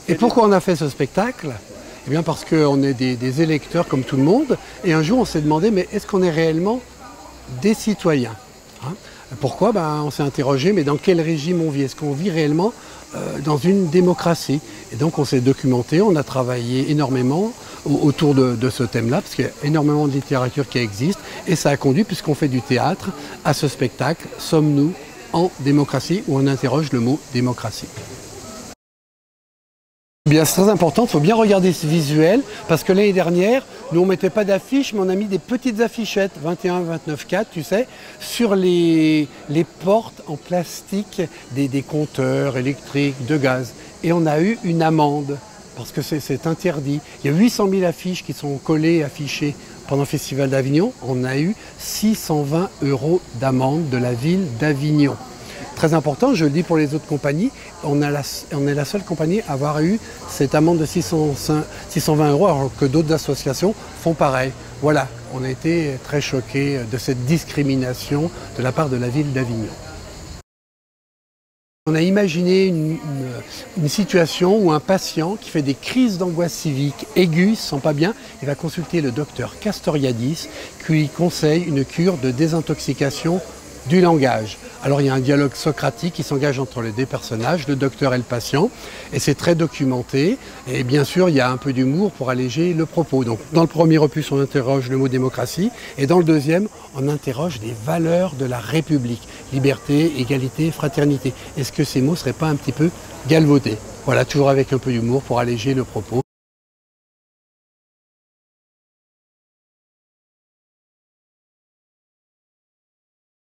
Et pourquoi on a fait ce spectacle? Eh bien parce qu'on est des électeurs comme tout le monde, et un jour on s'est demandé, mais est-ce qu'on est réellement des citoyens, hein? Pourquoi? On s'est interrogé, mais dans quel régime on vit? Est-ce qu'on vit réellement dans une démocratie? Et donc on s'est documenté, on a travaillé énormément autour de ce thème-là, parce qu'il y a énormément de littérature qui existe, et ça a conduit, puisqu'on fait du théâtre, à ce spectacle « Sommes-nous en démocratie ?» où on interroge le mot démocratie. Bien, c'est très important, il faut bien regarder ce visuel, parce que l'année dernière, nous on ne mettait pas d'affiches, mais on a mis des petites affichettes, 21, 29, 4, tu sais, sur les portes en plastique des compteurs électriques, de gaz. Et on a eu une amende, parce que c'est interdit. Il y a 800 000 affiches qui sont collées, affichées pendant le Festival d'Avignon. On a eu 620 € d'amende de la ville d'Avignon. Très important, je le dis pour les autres compagnies, on est la seule compagnie à avoir eu cette amende de 620 €, alors que d'autres associations font pareil. Voilà, on a été très choqués de cette discrimination de la part de la ville d'Avignon. On a imaginé une situation où un patient qui fait des crises d'angoisse civique aiguës, ne se sent pas bien, il va consulter le docteur Castoriadis, qui lui conseille une cure de désintoxication du langage. Alors il y a un dialogue socratique qui s'engage entre les deux personnages, le docteur et le patient, et c'est très documenté. Et bien sûr, il y a un peu d'humour pour alléger le propos. Donc dans le premier opus, on interroge le mot démocratie, et dans le deuxième, on interroge les valeurs de la République. Liberté, égalité, fraternité. Est-ce que ces mots ne seraient pas un petit peu galvaudés? Voilà, toujours avec un peu d'humour pour alléger le propos.